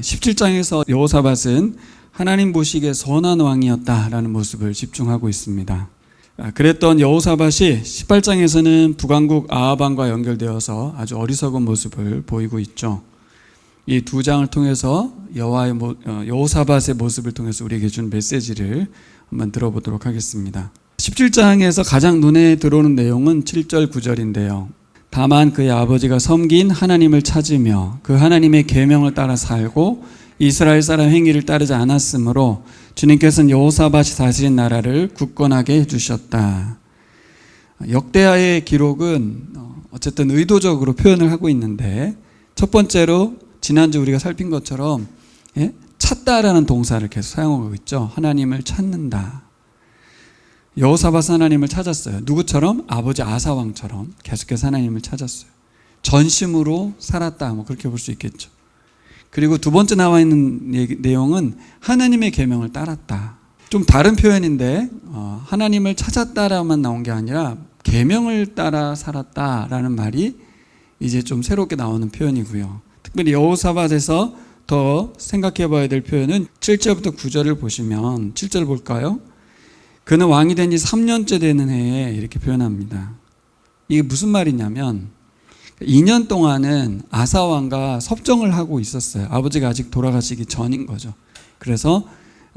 17장에서 여호사밧은 하나님 보시기에 선한 왕이었다라는 모습을 집중하고 있습니다. 그랬던 여호사밧이 18장에서는 북왕국 아합 왕과 연결되어서 아주 어리석은 모습을 보이고 있죠. 이 두 장을 통해서 여호사밧의 모습을 통해서 우리에게 준 메시지를 한번 들어보도록 하겠습니다. 17장에서 가장 눈에 들어오는 내용은 7절 9절인데요. 다만 그의 아버지가 섬긴 하나님을 찾으며 그 하나님의 계명을 따라 살고 이스라엘 사람 행위를 따르지 않았으므로 주님께서는 여호사밧이 다스린 나라를 굳건하게 해주셨다. 역대하의 기록은 어쨌든 의도적으로 표현을 하고 있는데, 첫 번째로 지난주 우리가 살핀 것처럼 찾다라는 동사를 계속 사용하고 있죠. 하나님을 찾는다. 여호사밧은 하나님을 찾았어요. 누구처럼? 아버지 아사왕처럼 계속해서 하나님을 찾았어요. 전심으로 살았다, 그렇게 볼 수 있겠죠. 그리고 두 번째 나와 있는 내용은 하나님의 계명을 따랐다. 좀 다른 표현인데 하나님을 찾았다라만 나온 게 아니라 계명을 따라 살았다라는 말이 이제 좀 새롭게 나오는 표현이고요. 특별히 여호사밧에서 더 생각해 봐야 될 표현은 7절부터 9절을 보시면, 7절 볼까요? 그는 왕이 된 지 3년째 되는 해에 이렇게 표현합니다. 이게 무슨 말이냐면 2년 동안은 아사왕과 섭정을 하고 있었어요. 아버지가 아직 돌아가시기 전인 거죠. 그래서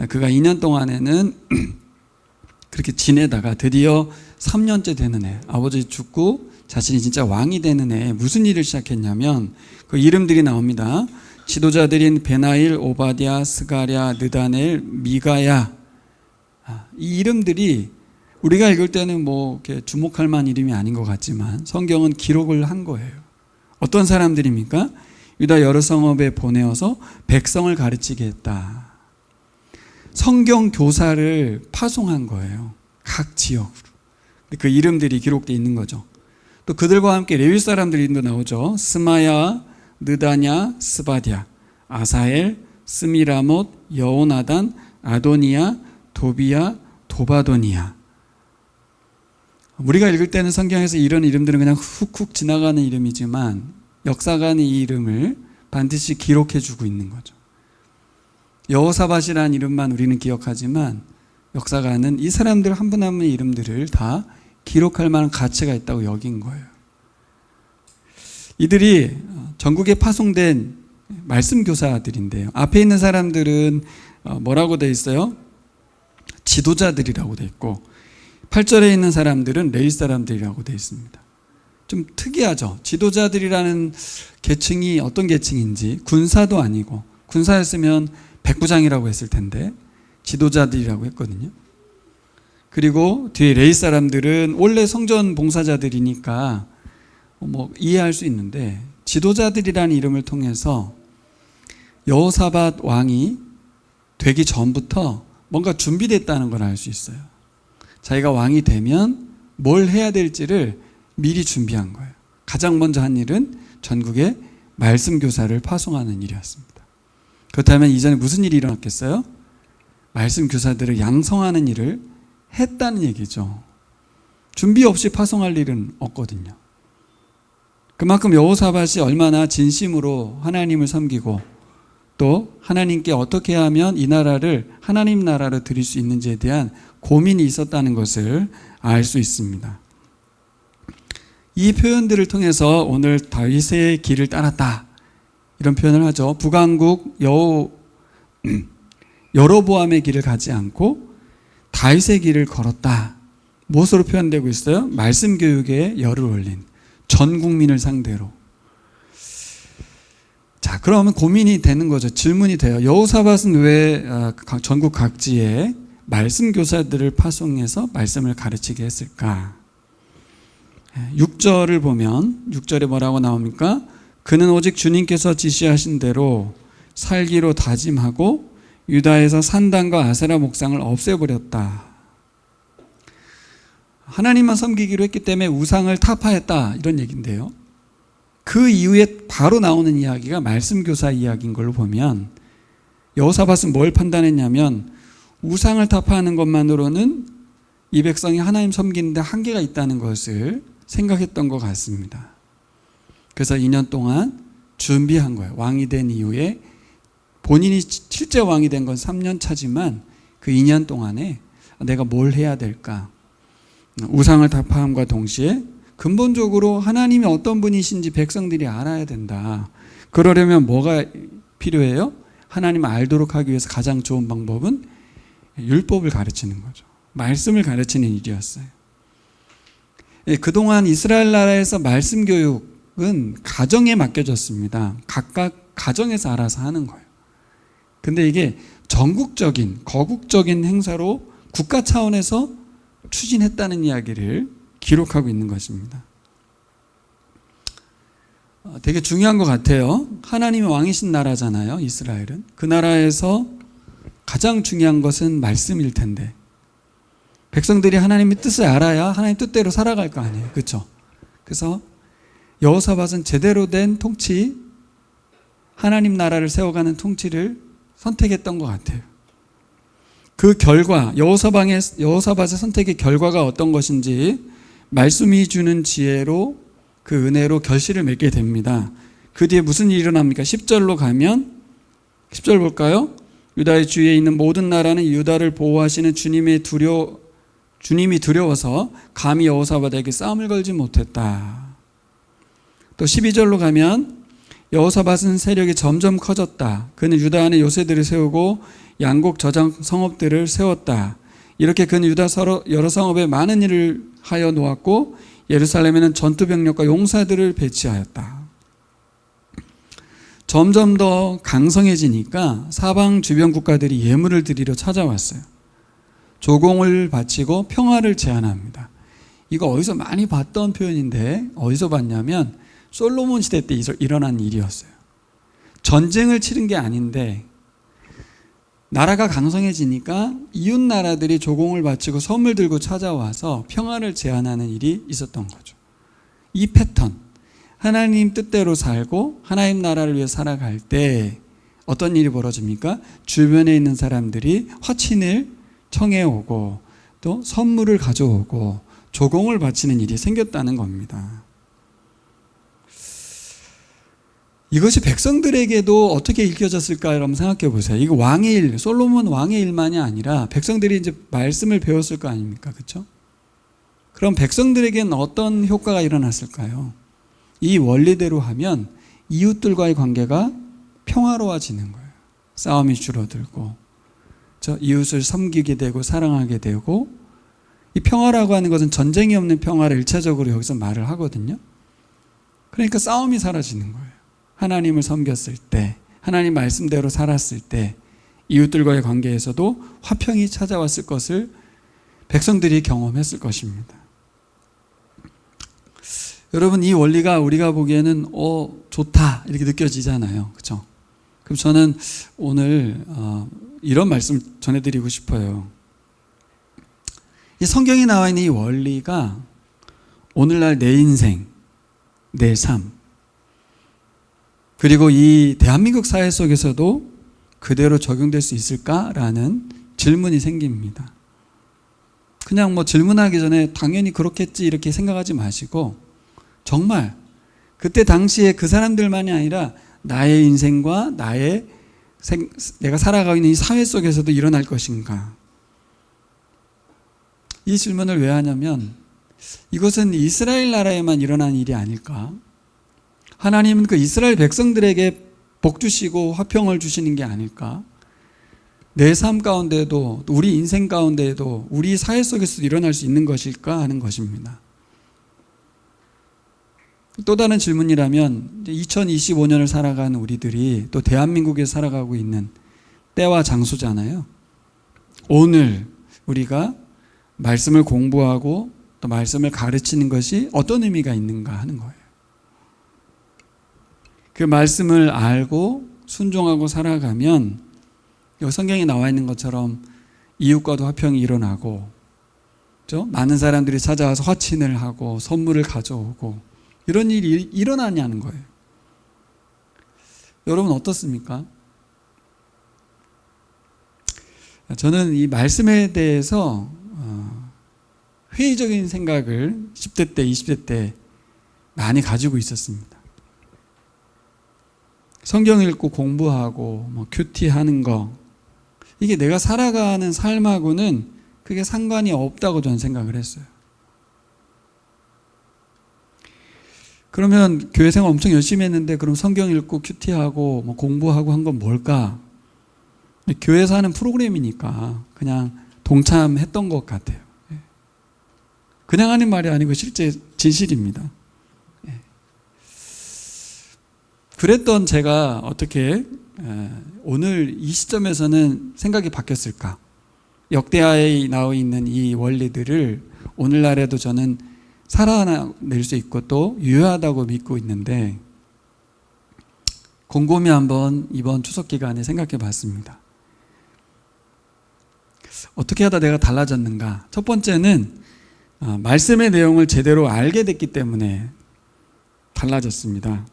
그가 2년 동안에는 그렇게 지내다가 드디어 3년째 되는 해, 아버지 죽고 자신이 진짜 왕이 되는 해에 무슨 일을 시작했냐면 그 이름들이 나옵니다. 지도자들인 베나일, 오바댜, 스가랴, 느다넬, 미가야. 이 이름들이 우리가 읽을 때는 이렇게 주목할 만한 이름이 아닌 것 같지만 성경은 기록을 한 거예요. 어떤 사람들입니까? 유다 여러 성읍에 보내어서 백성을 가르치게 했다. 성경 교사를 파송한 거예요. 각 지역으로. 그 이름들이 기록되어 있는 거죠. 또 그들과 함께 레위 사람들 이름도 나오죠. 스마야, 느다냐, 스바디아, 아사엘, 스미라못, 여호나단, 아도니야, 도비야, 도바도니야. 우리가 읽을 때는 성경에서 이런 이름들은 그냥 훅훅 지나가는 이름이지만 역사가는 이 이름을 반드시 기록해주고 있는 거죠. 여호사밧이라는 이름만 우리는 기억하지만 역사가는 이 사람들 한 분 한 분의 이름들을 다 기록할 만한 가치가 있다고 여긴 거예요. 이들이 전국에 파송된 말씀 교사들인데요. 앞에 있는 사람들은 뭐라고 돼 있어요? 지도자들이라고 돼 있고 8절에 있는 사람들은 레위 사람들이라고 돼 있습니다. 좀 특이하죠. 지도자들이라는 계층이 어떤 계층인지, 군사도 아니고, 군사였으면 백부장이라고 했을 텐데 지도자들이라고 했거든요. 그리고 뒤에 레위 사람들은 원래 성전 봉사자들이니까 이해할 수 있는데, 지도자들이라는 이름을 통해서 여호사밧 왕이 되기 전부터 뭔가 준비됐다는 걸 알 수 있어요. 자기가 왕이 되면 뭘 해야 될지를 미리 준비한 거예요. 가장 먼저 한 일은 전국에 말씀 교사를 파송하는 일이었습니다. 그렇다면 이전에 무슨 일이 일어났겠어요? 말씀 교사들을 양성하는 일을 했다는 얘기죠. 준비 없이 파송할 일은 없거든요. 그만큼 여호사밧이 얼마나 진심으로 하나님을 섬기고 또 하나님께 어떻게 하면 이 나라를 하나님 나라로 드릴 수 있는지에 대한 고민이 있었다는 것을 알 수 있습니다. 이 표현들을 통해서 오늘 다윗의 길을 따랐다, 이런 표현을 하죠. 북왕국 여로보암의 길을 가지 않고 다윗의 길을 걸었다. 무엇으로 표현되고 있어요? 말씀 교육에 열을 올린, 전 국민을 상대로. 자, 그러면 고민이 되는 거죠. 질문이 돼요. 여호사밧은 왜 전국 각지에 말씀 교사들을 파송해서 말씀을 가르치게 했을까? 6절을 보면 6절에 뭐라고 나옵니까? 그는 오직 주님께서 지시하신 대로 살기로 다짐하고 유다에서 산당과 아세라 목상을 없애버렸다. 하나님만 섬기기로 했기 때문에 우상을 타파했다, 이런 얘기인데요. 그 이후에 바로 나오는 이야기가 말씀 교사 이야기인 걸로 보면 여호사밧은 뭘 판단했냐면 우상을 타파하는 것만으로는 이 백성이 하나님 섬기는데 한계가 있다는 것을 생각했던 것 같습니다. 그래서 2년 동안 준비한 거예요. 왕이 된 이후에 본인이 실제 왕이 된 건 3년 차지만 그 2년 동안에 내가 뭘 해야 될까? 우상을 타파함과 동시에 근본적으로 하나님이 어떤 분이신지 백성들이 알아야 된다. 그러려면 뭐가 필요해요? 하나님을 알도록 하기 위해서 가장 좋은 방법은 율법을 가르치는 거죠. 말씀을 가르치는 일이었어요. 그동안 이스라엘 나라에서 말씀 교육은 가정에 맡겨졌습니다. 각각 가정에서 알아서 하는 거예요. 근데 이게 전국적인, 거국적인 행사로 국가 차원에서 추진했다는 이야기를 기록하고 있는 것입니다. 되게 중요한 것 같아요. 하나님이 왕이신 나라잖아요, 이스라엘은. 그 나라에서 가장 중요한 것은 말씀일 텐데 백성들이 하나님의 뜻을 알아야 하나님 뜻대로 살아갈 거 아니에요. 그렇죠? 그래서 여호사밧은 제대로 된 통치, 하나님 나라를 세워가는 통치를 선택했던 것 같아요. 그 결과, 여호사밧의 선택의 결과가 어떤 것인지 말씀이 주는 지혜로 그 은혜로 결실을 맺게 됩니다. 그 뒤에 무슨 일이 일어납니까? 10절로 가면 10절 볼까요? 유다의 주위에 있는 모든 나라는 유다를 보호하시는 주님이 두려워서 감히 여호사밧에게 싸움을 걸지 못했다. 또 12절로 가면 여호사밧은 세력이 점점 커졌다. 그는 유다 안에 요새들을 세우고 양곡 저장 성읍들을 세웠다. 이렇게 그는 유다 여러 성읍에 많은 일을 하여 놓았고 예루살렘에는 전투병력과 용사들을 배치하였다. 점점 더 강성해지니까 사방 주변 국가들이 예물을 드리러 찾아왔어요. 조공을 바치고 평화를 제안합니다. 이거 어디서 많이 봤던 표현인데 어디서 봤냐면 솔로몬 시대 때 일어난 일이었어요. 전쟁을 치른 게 아닌데 나라가 강성해지니까 이웃 나라들이 조공을 바치고 선물 들고 찾아와서 평화를 제안하는 일이 있었던 거죠. 이 패턴, 하나님 뜻대로 살고 하나님 나라를 위해 살아갈 때 어떤 일이 벌어집니까? 주변에 있는 사람들이 화친을 청해오고 또 선물을 가져오고 조공을 바치는 일이 생겼다는 겁니다. 이것이 백성들에게도 어떻게 읽혀졌을까 여러분 생각해 보세요. 이거 왕의 일, 솔로몬 왕의 일만이 아니라 백성들이 이제 말씀을 배웠을 거 아닙니까? 그렇죠? 그럼 백성들에게는 어떤 효과가 일어났을까요? 이 원리대로 하면 이웃들과의 관계가 평화로워지는 거예요. 싸움이 줄어들고 이웃을 섬기게 되고 사랑하게 되고, 이 평화라고 하는 것은 전쟁이 없는 평화를 일차적으로 여기서 말을 하거든요. 그러니까 싸움이 사라지는 거예요. 하나님을 섬겼을 때, 하나님 말씀대로 살았을 때 이웃들과의 관계에서도 화평이 찾아왔을 것을 백성들이 경험했을 것입니다. 여러분, 이 원리가 우리가 보기에는 좋다 이렇게 느껴지잖아요. 그렇죠? 그럼 저는 오늘 이런 말씀 전해드리고 싶어요. 이 성경에 나와 있는 이 원리가 오늘날 내 인생, 내 삶, 그리고 이 대한민국 사회 속에서도 그대로 적용될 수 있을까라는 질문이 생깁니다. 그냥 질문하기 전에 당연히 그렇겠지 이렇게 생각하지 마시고, 정말 그때 당시에 그 사람들만이 아니라 나의 인생과 내가 살아가고 있는 이 사회 속에서도 일어날 것인가? 이 질문을 왜 하냐면 이것은 이스라엘 나라에만 일어난 일이 아닐까? 하나님은 그 이스라엘 백성들에게 복 주시고 화평을 주시는 게 아닐까? 내 삶 가운데도, 우리 인생 가운데도, 우리 사회 속에서도 일어날 수 있는 것일까 하는 것입니다. 또 다른 질문이라면 2025년을 살아가는 우리들이 또 대한민국에 살아가고 있는 때와 장소잖아요. 오늘 우리가 말씀을 공부하고 또 말씀을 가르치는 것이 어떤 의미가 있는가 하는 거예요. 그 말씀을 알고 순종하고 살아가면 성경에 나와 있는 것처럼 이웃과도 화평이 일어나고, 그렇죠? 많은 사람들이 찾아와서 화친을 하고 선물을 가져오고 이런 일이 일어나냐는 거예요. 여러분 어떻습니까? 저는 이 말씀에 대해서 회의적인 생각을 10대 때, 20대 때 많이 가지고 있었습니다. 성경 읽고 공부하고 뭐 큐티 하는 거, 이게 내가 살아가는 삶하고는 그게 상관이 없다고 저는 생각을 했어요. 그러면 교회 생활 엄청 열심히 했는데 그럼 성경 읽고 큐티하고 뭐 공부하고 한 건 뭘까? 교회에서 하는 프로그램이니까 그냥 동참했던 것 같아요. 그냥 하는 말이 아니고 실제 진실입니다. 그랬던 제가 어떻게 오늘 이 시점에서는 생각이 바뀌었을까? 역대하에 나와 있는 이 원리들을 오늘날에도 저는 살아낼 수 있고 또 유효하다고 믿고 있는데, 곰곰이 한번 이번 추석 기간에 생각해 봤습니다. 어떻게 하다 내가 달라졌는가? 첫 번째는 말씀의 내용을 제대로 알게 됐기 때문에 달라졌습니다.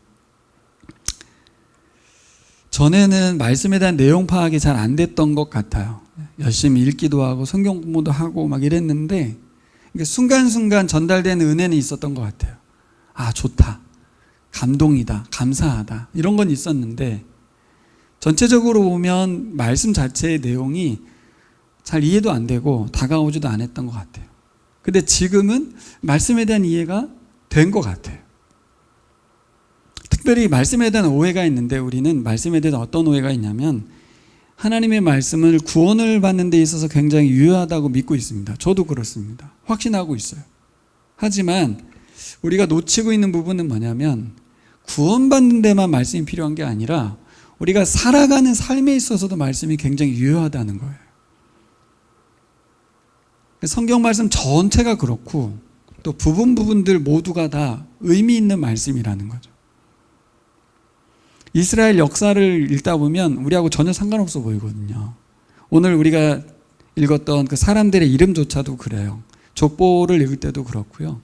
전에는 말씀에 대한 내용 파악이 잘 안 됐던 것 같아요. 열심히 읽기도 하고 성경 공부도 하고 막 이랬는데 순간순간 전달되는 은혜는 있었던 것 같아요. 아, 좋다, 감동이다, 감사하다, 이런 건 있었는데 전체적으로 보면 말씀 자체의 내용이 잘 이해도 안 되고 다가오지도 않았던 것 같아요. 근데 지금은 말씀에 대한 이해가 된 것 같아요. 특별히 말씀에 대한 오해가 있는데, 우리는 말씀에 대한 어떤 오해가 있냐면 하나님의 말씀을 구원을 받는 데 있어서 굉장히 유효하다고 믿고 있습니다. 저도 그렇습니다. 확신하고 있어요. 하지만 우리가 놓치고 있는 부분은 뭐냐면 구원받는 데만 말씀이 필요한 게 아니라 우리가 살아가는 삶에 있어서도 말씀이 굉장히 유효하다는 거예요. 성경 말씀 전체가 그렇고 또 부분들 모두가 다 의미 있는 말씀이라는 거죠. 이스라엘 역사를 읽다 보면 우리하고 전혀 상관없어 보이거든요. 오늘 우리가 읽었던 그 사람들의 이름조차도 그래요. 족보를 읽을 때도 그렇고요.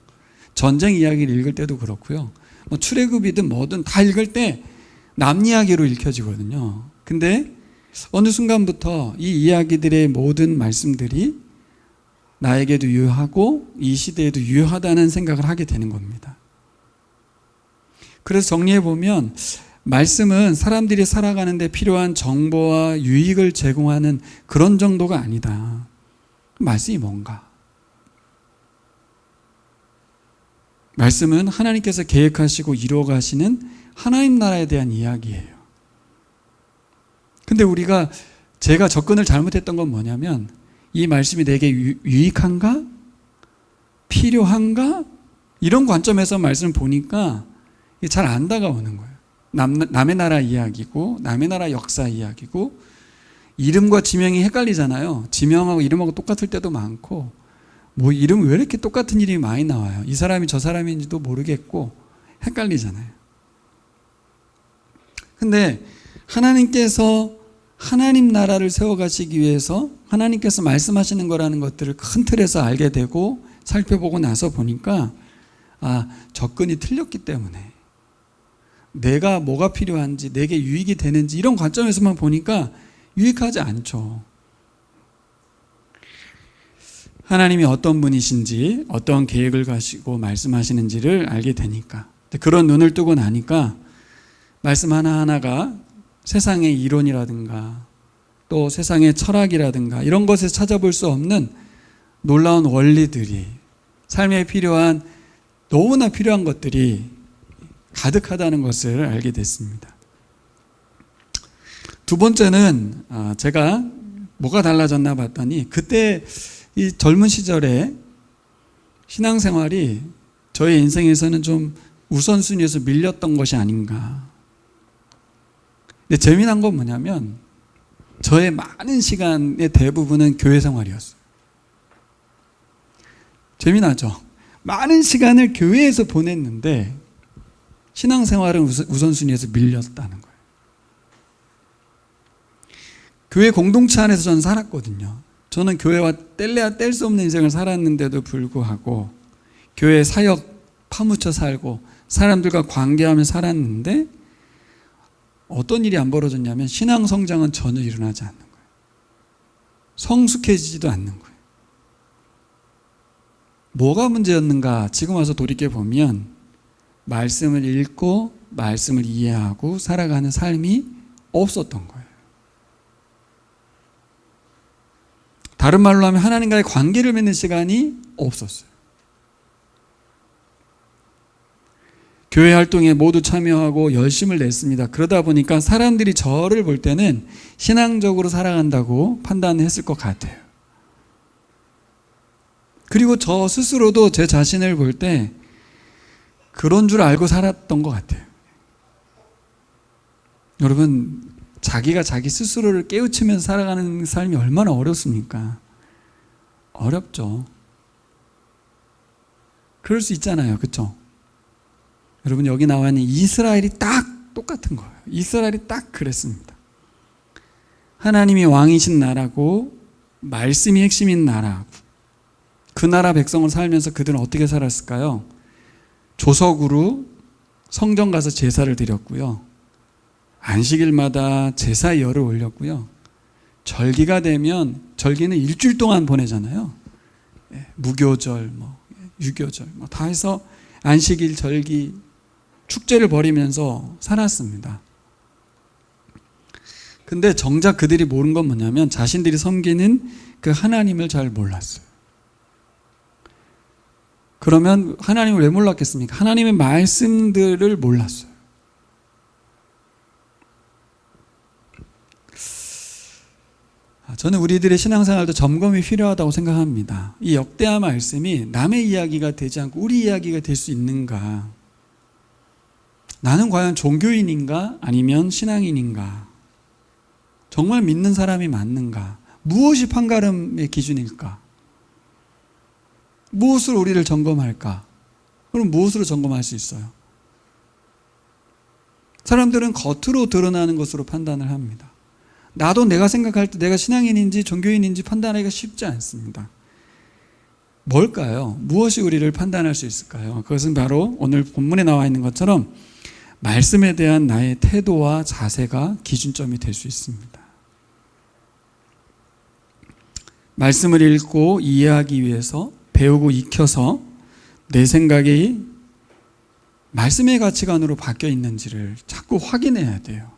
전쟁 이야기를 읽을 때도 그렇고요. 뭐 출애굽이든 뭐든 다 읽을 때 남 이야기로 읽혀지거든요. 근데 어느 순간부터 이 이야기들의 모든 말씀들이 나에게도 유효하고 이 시대에도 유효하다는 생각을 하게 되는 겁니다. 그래서 정리해보면 말씀은 사람들이 살아가는 데 필요한 정보와 유익을 제공하는 그런 정도가 아니다. 말씀이 뭔가? 말씀은 하나님께서 계획하시고 이루어가시는 하나님 나라에 대한 이야기예요. 근데 제가 접근을 잘못했던 건 뭐냐면 이 말씀이 내게 유익한가? 필요한가? 이런 관점에서 말씀을 보니까 잘 안 다가오는 거예요. 남의 나라 이야기고 남의 나라 역사 이야기고 이름과 지명이 헷갈리잖아요. 지명하고 이름하고 똑같을 때도 많고 뭐 이름 왜 이렇게 똑같은 이름이 많이 나와요. 이 사람이 저 사람인지도 모르겠고 헷갈리잖아요. 근데 하나님께서 하나님 나라를 세워가시기 위해서 하나님께서 말씀하시는 거라는 것들을 큰 틀에서 알게 되고 살펴보고 나서 보니까 접근이 틀렸기 때문에 내가 뭐가 필요한지 내게 유익이 되는지 이런 관점에서만 보니까 유익하지 않죠. 하나님이 어떤 분이신지 어떤 계획을 가지고 말씀하시는지를 알게 되니까, 그런 눈을 뜨고 나니까 말씀 하나하나가 세상의 이론이라든가 또 세상의 철학이라든가 이런 것에서 찾아볼 수 없는 놀라운 원리들이, 삶에 필요한 너무나 필요한 것들이 가득하다는 것을 알게 됐습니다. 두 번째는 제가 뭐가 달라졌나 봤더니 그때 이 젊은 시절에 신앙생활이 저의 인생에서는 좀 우선순위에서 밀렸던 것이 아닌가. 근데 재미난 건 뭐냐면 저의 많은 시간의 대부분은 교회 생활이었어요. 재미나죠? 많은 시간을 교회에서 보냈는데 신앙생활은 우선순위에서 밀렸다는 거예요. 교회 공동체 안에서 저는 살았거든요. 저는 교회와 뗄래야 뗄 수 없는 인생을 살았는데도 불구하고 교회 사역 파묻혀 살고 사람들과 관계하며 살았는데 어떤 일이 안 벌어졌냐면 신앙 성장은 전혀 일어나지 않는 거예요. 성숙해지지도 않는 거예요. 뭐가 문제였는가? 지금 와서 돌이켜보면 말씀을 읽고 말씀을 이해하고 살아가는 삶이 없었던 거예요. 다른 말로 하면 하나님과의 관계를 맺는 시간이 없었어요. 교회 활동에 모두 참여하고 열심을 냈습니다. 그러다 보니까 사람들이 저를 볼 때는 신앙적으로 살아간다고 판단했을 것 같아요. 그리고 저 스스로도 제 자신을 볼 때 그런 줄 알고 살았던 것 같아요. 여러분, 자기가 자기 스스로를 깨우치면서 살아가는 삶이 얼마나 어렵습니까? 어렵죠. 그럴 수 있잖아요. 그렇죠? 여러분, 여기 나와 있는 이스라엘이 딱 똑같은 거예요. 이스라엘이 딱 그랬습니다. 하나님이 왕이신 나라고 말씀이 핵심인 나라고 그 나라 백성을 살면서 그들은 어떻게 살았을까요? 조석으로 성전 가서 제사를 드렸고요. 안식일마다 제사의 열을 올렸고요. 절기가 되면 절기는 일주일 동안 보내잖아요. 무교절, 유교절 다 해서 안식일, 절기, 축제를 벌이면서 살았습니다. 근데 정작 그들이 모른 건 뭐냐면 자신들이 섬기는 그 하나님을 잘 몰랐어요. 그러면 하나님을 왜 몰랐겠습니까? 하나님의 말씀들을 몰랐어요. 저는 우리들의 신앙생활도 점검이 필요하다고 생각합니다. 이 역대하 말씀이 남의 이야기가 되지 않고 우리 이야기가 될 수 있는가? 나는 과연 종교인인가? 아니면 신앙인인가? 정말 믿는 사람이 맞는가? 무엇이 판가름의 기준일까? 무엇으로 우리를 점검할까? 그럼 무엇으로 점검할 수 있어요? 사람들은 겉으로 드러나는 것으로 판단을 합니다. 나도 내가 생각할 때 내가 신앙인인지 종교인인지 판단하기가 쉽지 않습니다. 뭘까요? 무엇이 우리를 판단할 수 있을까요? 그것은 바로 오늘 본문에 나와 있는 것처럼 말씀에 대한 나의 태도와 자세가 기준점이 될 수 있습니다. 말씀을 읽고 이해하기 위해서 배우고 익혀서 내 생각이 말씀의 가치관으로 바뀌어 있는지를 자꾸 확인해야 돼요.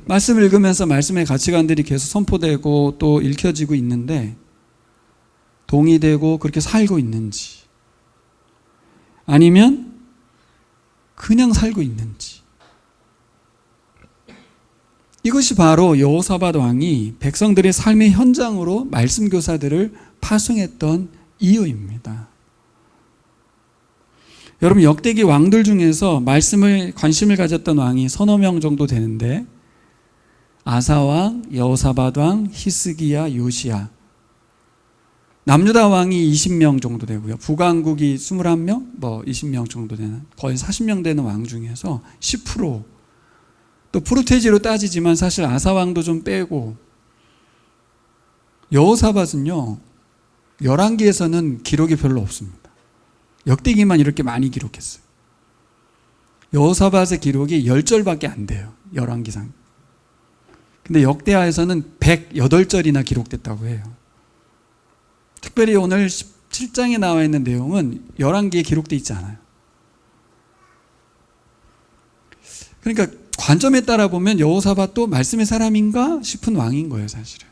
말씀을 읽으면서 말씀의 가치관들이 계속 선포되고 또 읽혀지고 있는데 동의되고 그렇게 살고 있는지 아니면 그냥 살고 있는지 이것이 바로 여호사밧 왕이 백성들의 삶의 현장으로 말씀 교사들을 파송했던 이유입니다. 여러분, 역대기 왕들 중에서 말씀을 관심을 가졌던 왕이 서너 명 정도 되는데 아사왕, 여호사밧 왕, 히스기야, 요시야 남유다 왕이 20명 정도 되고요. 북왕국이 21명, 20명 정도 되는 거의 40명 되는 왕 중에서 10%, 또 프로테지로 따지지만 사실 아사왕도 좀 빼고 여호사밧은요 11기에서는 기록이 별로 없습니다. 역대기만 이렇게 많이 기록했어요. 여호사밧의 기록이 10절밖에 안 돼요. 11기상. 근데 역대하에서는 108절이나 기록됐다고 해요. 특별히 오늘 17장에 나와 있는 내용은 11기에 기록되어 있지 않아요. 그러니까 관점에 따라 보면 여호사밧도 말씀의 사람인가 싶은 왕인 거예요, 사실은.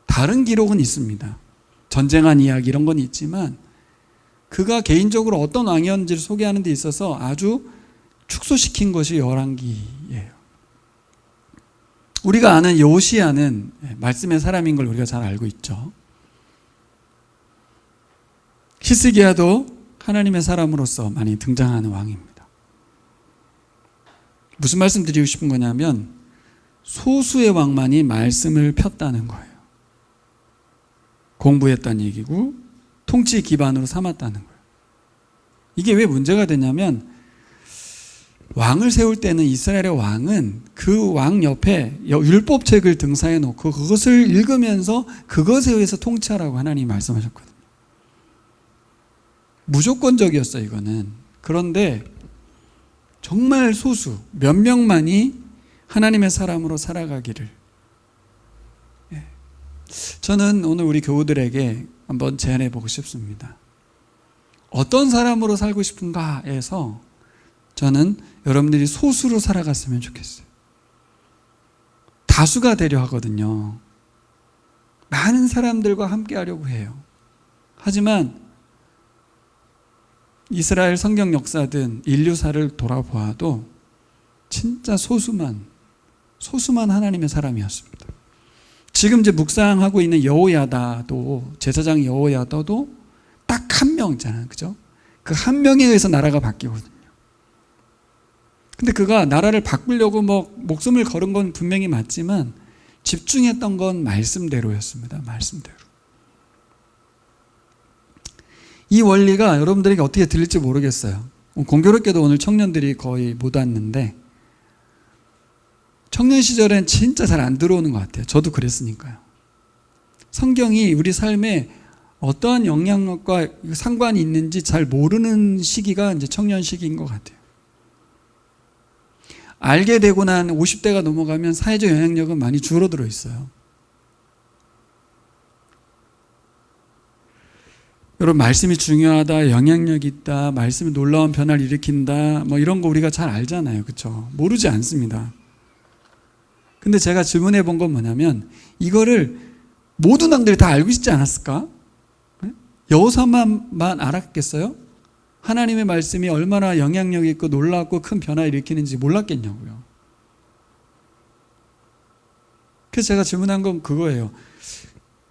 다른 기록은 있습니다. 전쟁한 이야기 이런 건 있지만 그가 개인적으로 어떤 왕이었는지를 소개하는 데 있어서 아주 축소시킨 것이 열왕기예요. 우리가 아는 요시야는 말씀의 사람인 걸 우리가 잘 알고 있죠. 히스기야도 하나님의 사람으로서 많이 등장하는 왕입니다. 무슨 말씀 드리고 싶은 거냐면 소수의 왕만이 말씀을 폈다는 거예요. 공부했다는 얘기고 통치 기반으로 삼았다는 거예요. 이게 왜 문제가 되냐면 왕을 세울 때는 이스라엘의 왕은 그 왕 옆에 율법책을 등사해 놓고 그것을 읽으면서 그것에 의해서 통치하라고 하나님이 말씀하셨거든요. 무조건적이었어요, 이거는. 그런데 정말 소수, 몇 명만이 하나님의 사람으로 살아가기를. 저는 오늘 우리 교우들에게 한번 제안해 보고 싶습니다. 어떤 사람으로 살고 싶은가에서 저는 여러분들이 소수로 살아갔으면 좋겠어요. 다수가 되려 하거든요. 많은 사람들과 함께 하려고 해요. 하지만 이스라엘 성경 역사든 인류사를 돌아보아도 진짜 소수만 하나님의 사람이었습니다. 지금 이제 묵상하고 있는 여호야다도, 제사장 여호야다도 딱 한 명이잖아요. 그죠? 그 한 명에 의해서 나라가 바뀌거든요. 근데 그가 나라를 바꾸려고 목숨을 걸은 건 분명히 맞지만 집중했던 건 말씀대로였습니다. 말씀대로. 이 원리가 여러분들에게 어떻게 들릴지 모르겠어요. 공교롭게도 오늘 청년들이 거의 못 왔는데 청년 시절엔 진짜 잘 안 들어오는 것 같아요. 저도 그랬으니까요. 성경이 우리 삶에 어떠한 영향력과 상관이 있는지 잘 모르는 시기가 이제 청년 시기인 것 같아요. 알게 되고 난 50대가 넘어가면 사회적 영향력은 많이 줄어들어 있어요. 여러분, 말씀이 중요하다, 영향력이 있다, 말씀이 놀라운 변화를 일으킨다, 이런 거 우리가 잘 알잖아요. 그렇죠? 모르지 않습니다. 근데 제가 질문해 본 건 뭐냐면 이거를 모든 왕들이 다 알고 있지 않았을까? 여호사밧만 알았겠어요? 하나님의 말씀이 얼마나 영향력 있고 놀랍고 큰 변화를 일으키는지 몰랐겠냐고요. 그래서 제가 질문한 건 그거예요.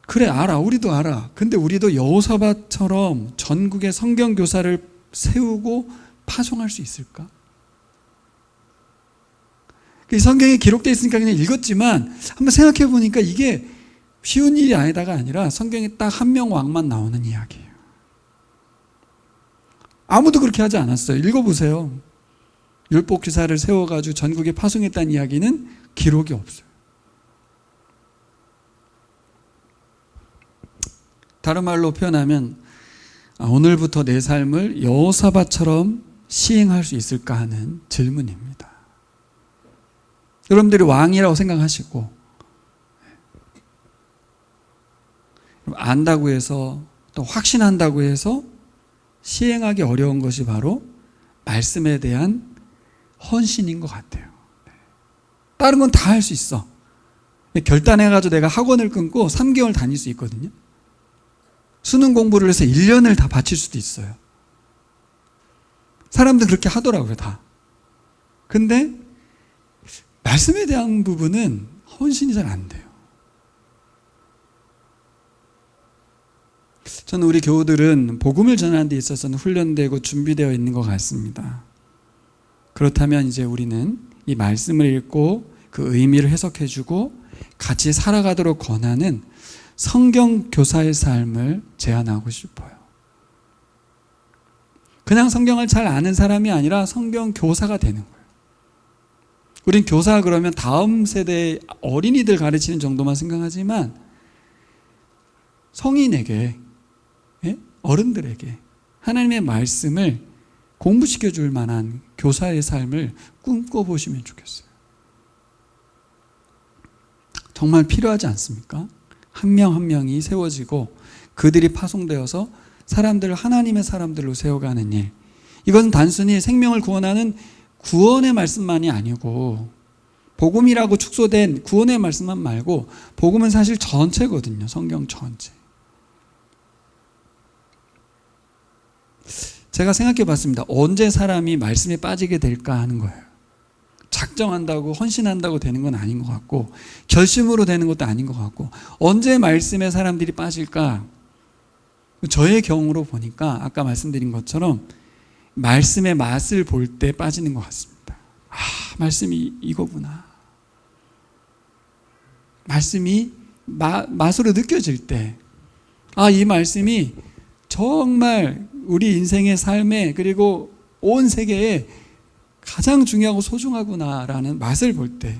그래, 알아. 우리도 알아. 근데 우리도 여호사밧처럼 전국에 성경 교사를 세우고 파송할 수 있을까? 성경에 기록되어 있으니까 그냥 읽었지만 한번 생각해 보니까 이게 쉬운 일이 아니라 성경에 딱 한 명 왕만 나오는 이야기예요. 아무도 그렇게 하지 않았어요. 읽어보세요. 율법 기사를 세워가지고 전국에 파송했다는 이야기는 기록이 없어요. 다른 말로 표현하면 오늘부터 내 삶을 여호사밧처럼 시행할 수 있을까 하는 질문입니다. 여러분들이 왕이라고 생각하시고 안다고 해서 또 확신한다고 해서 시행하기 어려운 것이 바로 말씀에 대한 헌신인 것 같아요. 다른 건 다 할 수 있어. 결단해가지고 내가 학원을 끊고 3개월 다닐 수 있거든요. 수능 공부를 해서 1년을 다 바칠 수도 있어요. 사람들 그렇게 하더라고요, 다. 근데 말씀에 대한 부분은 헌신이 잘 안 돼요. 저는 우리 교우들은 복음을 전하는 데 있어서는 훈련되고 준비되어 있는 것 같습니다. 그렇다면 이제 우리는 이 말씀을 읽고 그 의미를 해석해주고 같이 살아가도록 권하는 성경 교사의 삶을 제안하고 싶어요. 그냥 성경을 잘 아는 사람이 아니라 성경 교사가 되는 거예요. 우린 교사 그러면 다음 세대 어린이들 가르치는 정도만 생각하지만 성인에게, 어른들에게 하나님의 말씀을 공부시켜 줄 만한 교사의 삶을 꿈꿔보시면 좋겠어요. 정말 필요하지 않습니까? 한 명 한 명이 세워지고 그들이 파송되어서 사람들을 하나님의 사람들로 세워가는 일. 이것은 단순히 생명을 구원하는 구원의 말씀만이 아니고 복음이라고 축소된 구원의 말씀만 말고 복음은 사실 전체거든요. 성경 전체. 제가 생각해 봤습니다. 언제 사람이 말씀에 빠지게 될까 하는 거예요. 작정한다고 헌신한다고 되는 건 아닌 것 같고 결심으로 되는 것도 아닌 것 같고 언제 말씀에 사람들이 빠질까? 저의 경우로 보니까 아까 말씀드린 것처럼 말씀의 맛을 볼 때 빠지는 것 같습니다. 말씀이 이거구나. 말씀이 맛으로 느껴질 때 이 말씀이 정말 우리 인생의 삶에 그리고 온 세계에 가장 중요하고 소중하구나라는 맛을 볼 때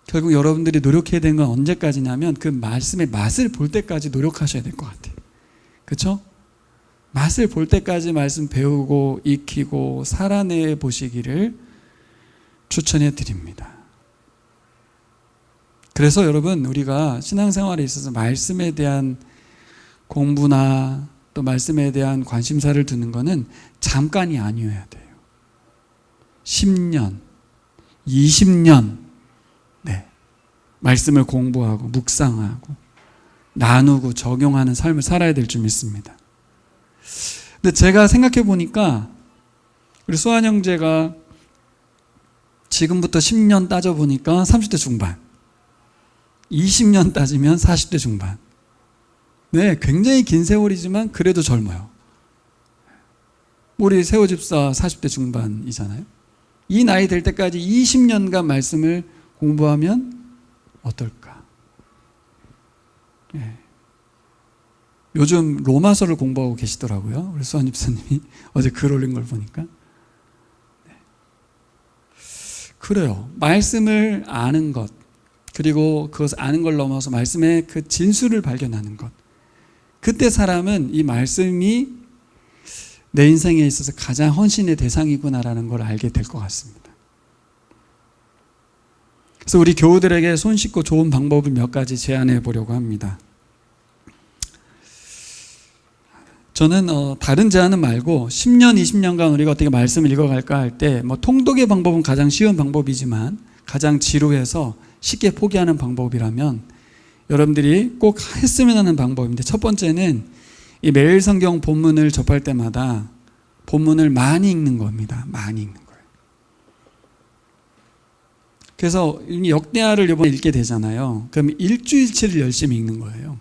결국 여러분들이 노력해야 되는 건 언제까지냐면 그 말씀의 맛을 볼 때까지 노력하셔야 될 것 같아요. 그렇죠? 맛을 볼 때까지 말씀 배우고 익히고 살아내 보시기를 추천해 드립니다. 그래서 여러분 우리가 신앙생활에 있어서 말씀에 대한 공부나 또 말씀에 대한 관심사를 두는 것은 잠깐이 아니어야 돼요. 10년, 20년 말씀을 공부하고 묵상하고 나누고 적용하는 삶을 살아야 될 줄 믿습니다. 근데 제가 생각해 보니까 우리 수환 형제가 지금부터 10년 따져보니까 30대 중반, 20년 따지면 40대 중반. 네, 굉장히 긴 세월이지만 그래도 젊어요. 우리 세호 집사 40대 중반이잖아요. 이 나이 될 때까지 20년간 말씀을 공부하면 어떨까? 네. 요즘 로마서를 공부하고 계시더라고요. 우리 수환 집사님이 어제 글 올린 걸 보니까. 네. 그래요. 말씀을 아는 것, 그리고 그것을 아는 걸 넘어서 말씀의 그 진수를 발견하는 것. 그때 사람은 이 말씀이 내 인생에 있어서 가장 헌신의 대상이구나라는 걸 알게 될 것 같습니다. 그래서 우리 교우들에게 손쉽고 좋은 방법을 몇 가지 제안해 보려고 합니다. 저는 다른 제안은 말고 10년, 20년간 우리가 어떻게 말씀을 읽어갈까 할 때 통독의 방법은 가장 쉬운 방법이지만 가장 지루해서 쉽게 포기하는 방법이라면 여러분들이 꼭 했으면 하는 방법인데, 첫 번째는 이 매일 성경 본문을 접할 때마다 본문을 많이 읽는 겁니다. 많이 읽는 거예요. 그래서 역대하를 이번에 읽게 되잖아요. 그럼 일주일치를 열심히 읽는 거예요.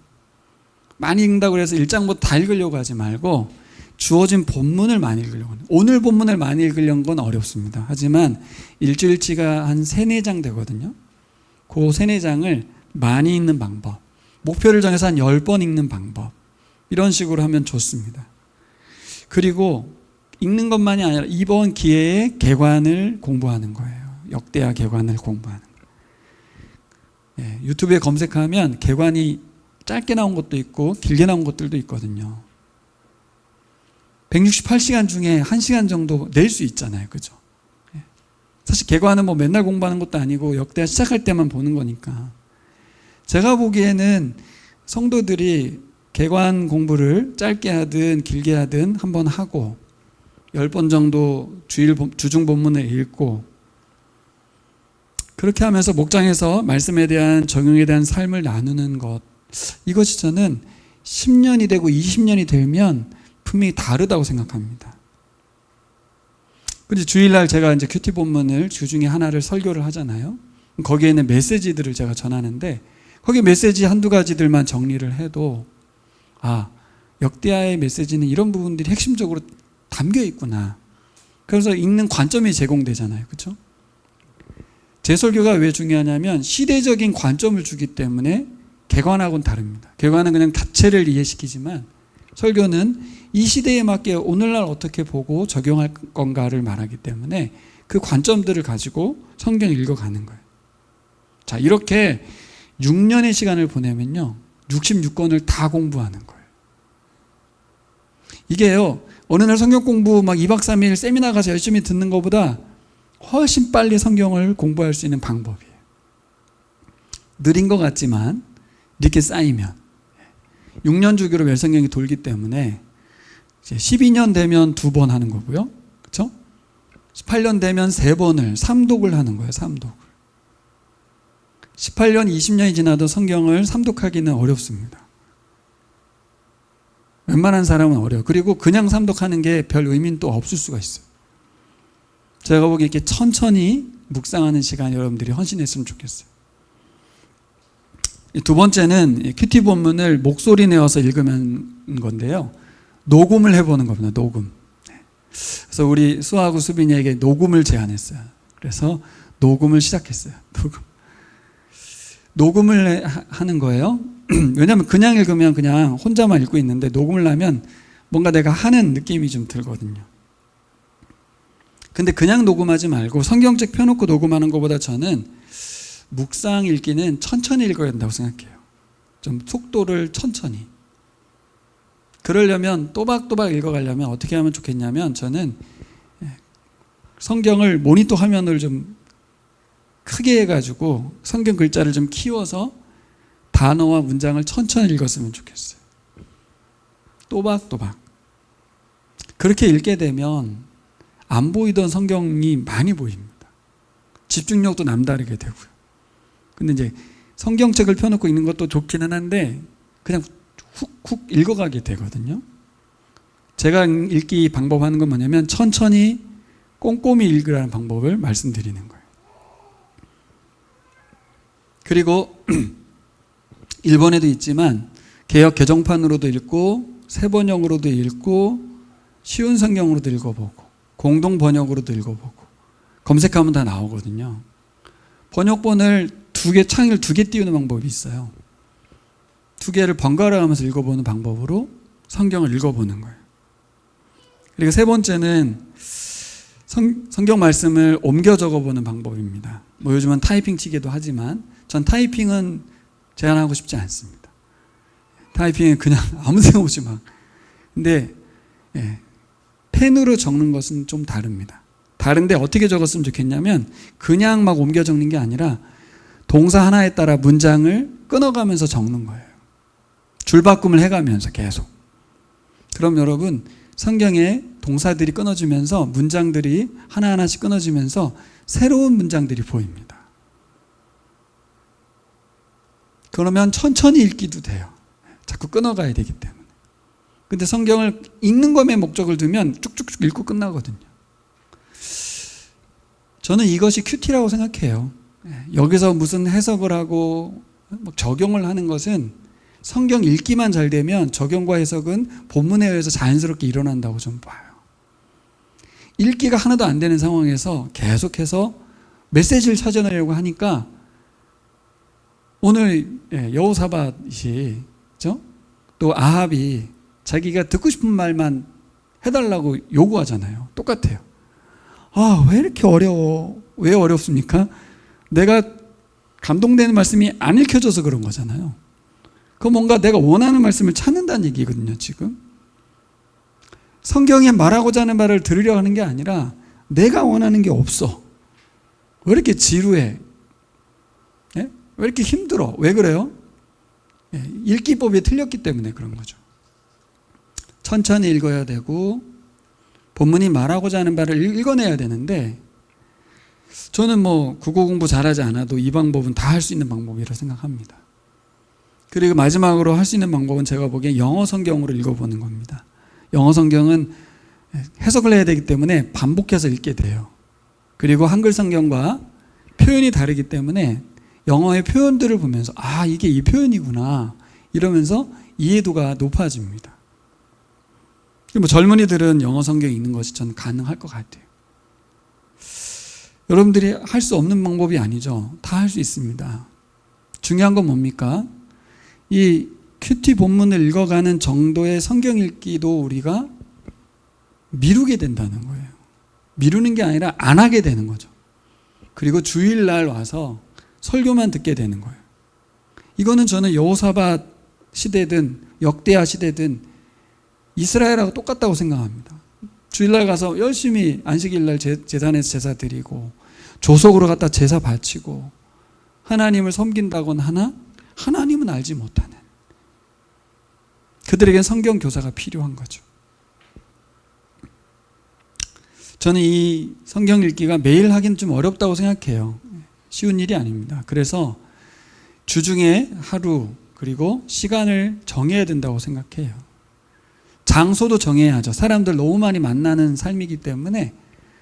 많이 읽는다고 해서 1장부터 다 읽으려고 하지 말고 주어진 본문을 많이 읽으려고 하는. 오늘 본문을 많이 읽으려는 건 어렵습니다. 하지만 일주일치가 한 3-4장 되거든요. 그 3-4장을 많이 읽는 방법, 목표를 정해서 한 10번 읽는 방법, 이런 식으로 하면 좋습니다. 그리고 읽는 것만이 아니라 이번 기회에 개관을 공부하는 거예요. 역대하 개관을 공부하는 거예요. 예, 유튜브에 검색하면 개관이 짧게 나온 것도 있고 길게 나온 것들도 있거든요. 168시간 중에 1시간 정도 낼 수 있잖아요. 그죠? 예. 사실 개관은 맨날 공부하는 것도 아니고 역대하 시작할 때만 보는 거니까. 제가 보기에는 성도들이 개관 공부를 짧게 하든 길게 하든 한번 하고 10번 정도 주중 본문을 읽고 그렇게 하면서 목장에서 말씀에 대한 적용에 대한 삶을 나누는 것, 이것이 저는 10년이 되고 20년이 되면 분명히 다르다고 생각합니다. 그런데 주일날 제가 이제 큐티 본문을 주중에 하나를 설교를 하잖아요. 거기에는 메시지들을 제가 전하는데 거기 메시지 한두 가지들만 정리를 해도 역대하의 메시지는 이런 부분들이 핵심적으로 담겨 있구나. 그래서 읽는 관점이 제공되잖아요. 그렇죠? 제 설교가 왜 중요하냐면 시대적인 관점을 주기 때문에 개관하고는 다릅니다. 개관은 그냥 자체를 이해시키지만 설교는 이 시대에 맞게 오늘날 어떻게 보고 적용할 건가를 말하기 때문에 그 관점들을 가지고 성경을 읽어가는 거예요. 자, 이렇게 6년의 시간을 보내면요 66권을 다 공부하는 거예요. 이게요 어느 날 성경 공부 2박 3일 세미나 가서 열심히 듣는 것보다 훨씬 빨리 성경을 공부할 수 있는 방법이에요. 느린 것 같지만 이렇게 쌓이면 6년 주기로 멸성경이 돌기 때문에 이제 12년 되면 2번 하는 거고요. 그렇죠? 18년 되면 3번을 3독을 하는 거예요. 3독을. 18년, 20년이 지나도 성경을 3독하기는 어렵습니다. 웬만한 사람은 어려워요. 그리고 그냥 3독하는 게 별 의미는 또 없을 수가 있어요. 제가 보기에 이렇게 천천히 묵상하는 시간 여러분들이 헌신했으면 좋겠어요. 두 번째는 큐티 본문을 목소리 내어서 읽으면 건데요. 녹음을 해보는 겁니다. 녹음. 그래서 우리 수아하고 수빈이에게 녹음을 제안했어요. 그래서 녹음을 시작했어요. 녹음을 하는 거예요. 왜냐하면 그냥 읽으면 그냥 혼자만 읽고 있는데 녹음을 하면 뭔가 내가 하는 느낌이 좀 들거든요. 근데 그냥 녹음하지 말고 성경책 펴놓고 녹음하는 것보다 저는 묵상 읽기는 천천히 읽어야 된다고 생각해요. 좀 속도를 천천히. 그러려면 또박또박 읽어가려면 어떻게 하면 좋겠냐면 저는 성경을 모니터 화면을 좀 크게 해가지고 성경 글자를 좀 키워서 단어와 문장을 천천히 읽었으면 좋겠어요. 또박또박. 그렇게 읽게 되면 안 보이던 성경이 많이 보입니다. 집중력도 남다르게 되고요. 근데 이제 성경책을 펴놓고 읽는 것도 좋기는 한데 그냥 훅훅 읽어가게 되거든요. 제가 읽기 방법 하는 건 뭐냐면 천천히 꼼꼼히 읽으라는 방법을 말씀드리는 거예요. 그리고 일본에도 있지만 개역 개정판으로도 읽고 새번역으로도 읽고 쉬운 성경으로도 읽어보고 공동 번역으로도 읽어보고 검색하면 다 나오거든요. 번역본을 창을 두 개 띄우는 방법이 있어요. 두 개를 번갈아 가면서 읽어보는 방법으로 성경을 읽어보는 거예요. 그리고 세 번째는 성경 말씀을 옮겨 적어보는 방법입니다. 뭐 요즘은 타이핑 치기도 하지만 전 타이핑은 제안하고 싶지 않습니다. 타이핑은 그냥 아무 생각 없이 막. 근데 펜으로 적는 것은 좀 다릅니다. 다른데 어떻게 적었으면 좋겠냐면 그냥 막 옮겨 적는 게 아니라 동사 하나에 따라 문장을 끊어가면서 적는 거예요. 줄바꿈을 해가면서 계속. 그럼 여러분 성경에 동사들이 끊어지면서 문장들이 하나하나씩 끊어지면서 새로운 문장들이 보입니다. 그러면 천천히 읽기도 돼요. 자꾸 끊어가야 되기 때문에. 근데 성경을 읽는 것에 목적을 두면 쭉쭉쭉 읽고 끝나거든요. 저는 이것이 큐티라고 생각해요. 여기서 무슨 해석을 하고 적용을 하는 것은 성경 읽기만 잘 되면 적용과 해석은 본문에 의해서 자연스럽게 일어난다고 좀 봐요. 읽기가 하나도 안 되는 상황에서 계속해서 메시지를 찾아내려고 하니까 오늘 여호사밧이 또 아합이 자기가 듣고 싶은 말만 해달라고 요구하잖아요. 똑같아요. 왜 이렇게 어려워? 왜 어렵습니까? 내가 감동되는 말씀이 안 읽혀져서 그런 거잖아요. 그 뭔가 내가 원하는 말씀을 찾는다는 얘기거든요, 지금. 성경에 말하고자 하는 말을 들으려 하는 게 아니라 내가 원하는 게 없어. 왜 이렇게 지루해? 왜 이렇게 힘들어? 왜 그래요? 읽기법이 틀렸기 때문에 그런 거죠. 천천히 읽어야 되고 본문이 말하고자 하는 바를 읽어내야 되는데 저는 국어 공부 잘하지 않아도 이 방법은 다 할 수 있는 방법이라고 생각합니다. 그리고 마지막으로 할 수 있는 방법은 제가 보기엔 영어 성경으로 읽어보는 겁니다. 영어 성경은 해석을 해야 되기 때문에 반복해서 읽게 돼요. 그리고 한글 성경과 표현이 다르기 때문에 영어의 표현들을 보면서 이게 이 표현이구나 이러면서 이해도가 높아집니다. 젊은이들은 영어 성경 읽는 것이 저는 가능할 것 같아요. 여러분들이 할 수 없는 방법이 아니죠. 다 할 수 있습니다. 중요한 건 뭡니까? 이 큐티 본문을 읽어가는 정도의 성경 읽기도 우리가 미루게 된다는 거예요. 미루는 게 아니라 안 하게 되는 거죠. 그리고 주일날 와서 설교만 듣게 되는 거예요. 이거는 저는 여호사밧 시대든 역대하 시대든 이스라엘하고 똑같다고 생각합니다. 주일날 가서 열심히 안식일날 제단에서 제사 드리고 조석으로 갖다 제사 바치고 하나님을 섬긴다곤 하나 하나님은 알지 못하는 그들에겐 성경 교사가 필요한 거죠. 저는 이 성경 읽기가 매일 하기는 좀 어렵다고 생각해요. 쉬운 일이 아닙니다. 그래서 주중에 하루 그리고 시간을 정해야 된다고 생각해요. 장소도 정해야죠. 사람들 너무 많이 만나는 삶이기 때문에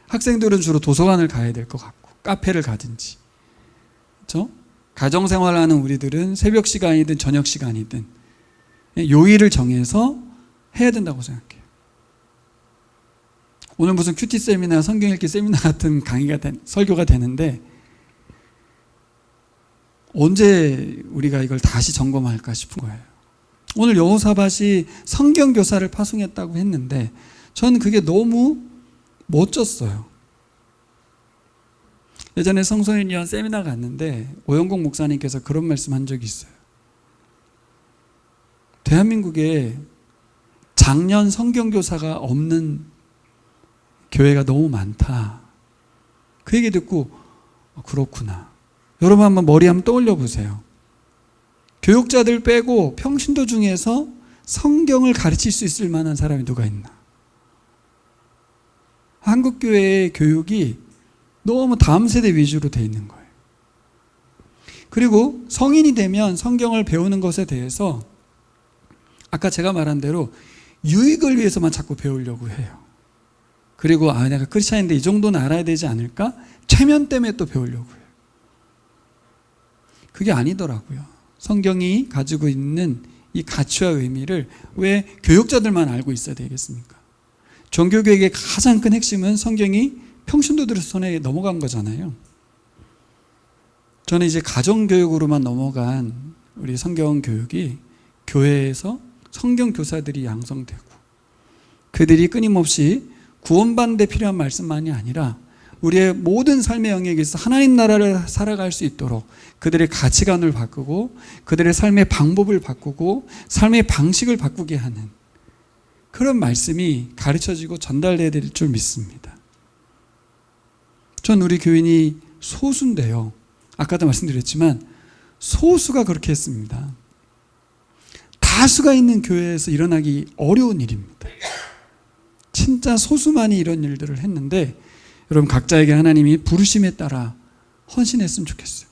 학생들은 주로 도서관을 가야 될 것 같고 카페를 가든지 그렇죠? 가정생활하는 우리들은 새벽 시간이든 저녁 시간이든 요일을 정해서 해야 된다고 생각해요. 오늘 무슨 큐티 세미나 성경 읽기 세미나 같은 설교가 되는데 언제 우리가 이걸 다시 점검할까 싶은 거예요. 오늘 여호사밧이 성경 교사를 파송했다고 했는데 저는 그게 너무 멋졌어요. 예전에 성소년위원 세미나 갔는데 오영국 목사님께서 그런 말씀한 적이 있어요. 대한민국에 장년 성경 교사가 없는 교회가 너무 많다. 그 얘기 듣고 그렇구나. 여러분 한번 머리 한번 떠올려 보세요. 교육자들 빼고 평신도 중에서 성경을 가르칠 수 있을 만한 사람이 누가 있나? 한국교회의 교육이 너무 다음 세대 위주로 돼 있는 거예요. 그리고 성인이 되면 성경을 배우는 것에 대해서 아까 제가 말한 대로 유익을 위해서만 자꾸 배우려고 해요. 그리고 내가 크리스찬인데 이 정도는 알아야 되지 않을까? 체면 때문에 또 배우려고 해요. 그게 아니더라고요. 성경이 가지고 있는 이 가치와 의미를 왜 교육자들만 알고 있어야 되겠습니까? 종교교육의 가장 큰 핵심은 성경이 평신도들의 손에 넘어간 거잖아요. 저는 이제 가정교육으로만 넘어간 우리 성경교육이 교회에서 성경교사들이 양성되고 그들이 끊임없이 구원받는 데 필요한 말씀만이 아니라 우리의 모든 삶의 영역에서 하나님 나라를 살아갈 수 있도록 그들의 가치관을 바꾸고 그들의 삶의 방법을 바꾸고 삶의 방식을 바꾸게 하는 그런 말씀이 가르쳐지고 전달돼야 될 줄 믿습니다. 전 우리 교인이 소수인데요. 아까도 말씀드렸지만 소수가 그렇게 했습니다. 다수가 있는 교회에서 일어나기 어려운 일입니다. 진짜 소수만이 이런 일들을 했는데 여러분 각자에게 하나님이 부르심에 따라 헌신했으면 좋겠어요.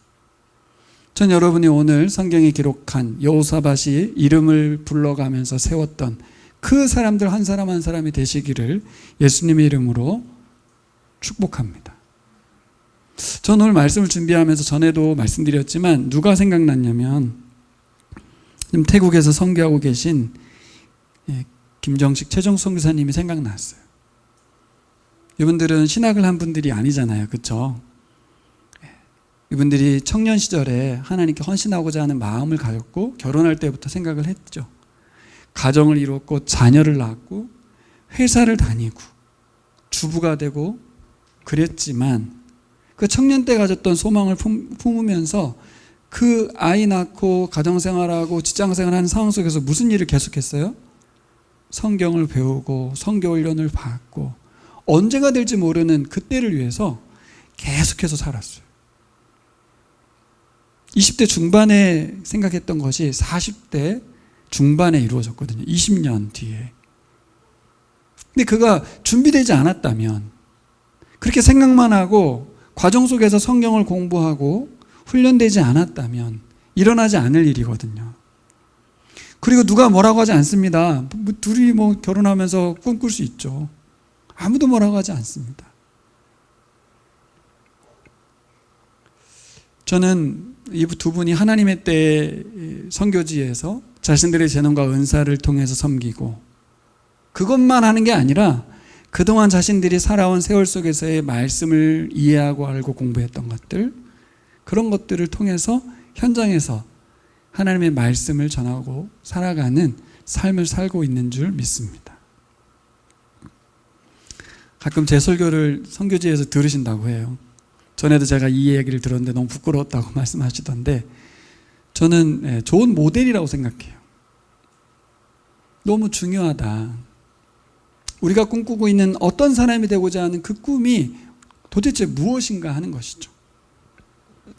전 여러분이 오늘 성경에 기록한 여호사밧이 이름을 불러가면서 세웠던 그 사람들 한 사람 한 사람이 되시기를 예수님의 이름으로 축복합니다. 전 오늘 말씀을 준비하면서 전에도 말씀드렸지만 누가 생각났냐면 지금 태국에서 선교하고 계신 김정식 최정 선교사님이 생각났어요. 이분들은 신학을 한 분들이 아니잖아요. 그렇죠? 이분들이 청년 시절에 하나님께 헌신하고자 하는 마음을 가졌고 결혼할 때부터 생각을 했죠. 가정을 이뤘고 자녀를 낳았고 회사를 다니고 주부가 되고 그랬지만 그 청년 때 가졌던 소망을 품으면서 그 아이 낳고 가정생활하고 직장생활하는 상황 속에서 무슨 일을 계속했어요? 성경을 배우고 성교훈련을 받고 언제가 될지 모르는 그때를 위해서 계속해서 살았어요. 20대 중반에 생각했던 것이 40대 중반에 이루어졌거든요. 20년 뒤에. 근데 그가 준비되지 않았다면 그렇게 생각만 하고 과정 속에서 성경을 공부하고 훈련되지 않았다면 일어나지 않을 일이거든요. 그리고 누가 뭐라고 하지 않습니다. 둘이 결혼하면서 꿈꿀 수 있죠. 아무도 뭐라고 하지 않습니다. 저는 이 두 분이 하나님의 때 선교지에서 자신들의 재능과 은사를 통해서 섬기고 그것만 하는 게 아니라 그동안 자신들이 살아온 세월 속에서의 말씀을 이해하고 알고 공부했던 것들 그런 것들을 통해서 현장에서 하나님의 말씀을 전하고 살아가는 삶을 살고 있는 줄 믿습니다. 가끔 제 설교를 선교지에서 들으신다고 해요. 전에도 제가 이 얘기를 들었는데 너무 부끄러웠다고 말씀하시던데 저는 좋은 모델이라고 생각해요. 너무 중요하다. 우리가 꿈꾸고 있는 어떤 사람이 되고자 하는 그 꿈이 도대체 무엇인가 하는 것이죠.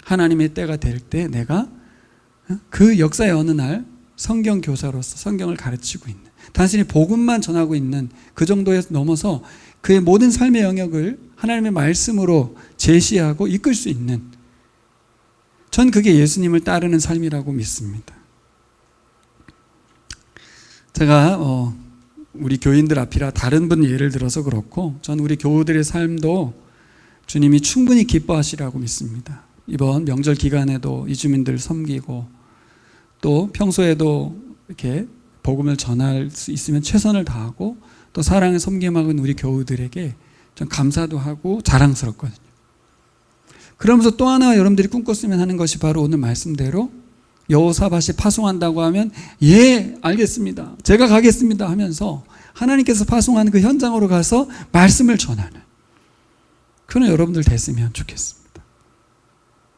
하나님의 때가 될 때 내가 그 역사의 어느 날 성경 교사로서 성경을 가르치고 있는 단순히 복음만 전하고 있는 그 정도에 넘어서 그의 모든 삶의 영역을 하나님의 말씀으로 제시하고 이끌 수 있는 전 그게 예수님을 따르는 삶이라고 믿습니다. 제가 우리 교인들 앞이라 다른 분 예를 들어서 그렇고 전 우리 교우들의 삶도 주님이 충분히 기뻐하시라고 믿습니다. 이번 명절 기간에도 이주민들 섬기고 또 평소에도 이렇게 복음을 전할 수 있으면 최선을 다하고 또 사랑의 섬김하는 우리 교우들에게 좀 감사도 하고 자랑스럽거든요. 그러면서 또 하나 여러분들이 꿈꿨으면 하는 것이 바로 오늘 말씀대로 여호사밧이 파송한다고 하면 예 알겠습니다. 제가 가겠습니다 하면서 하나님께서 파송하는 그 현장으로 가서 말씀을 전하는 그런 여러분들 됐으면 좋겠습니다.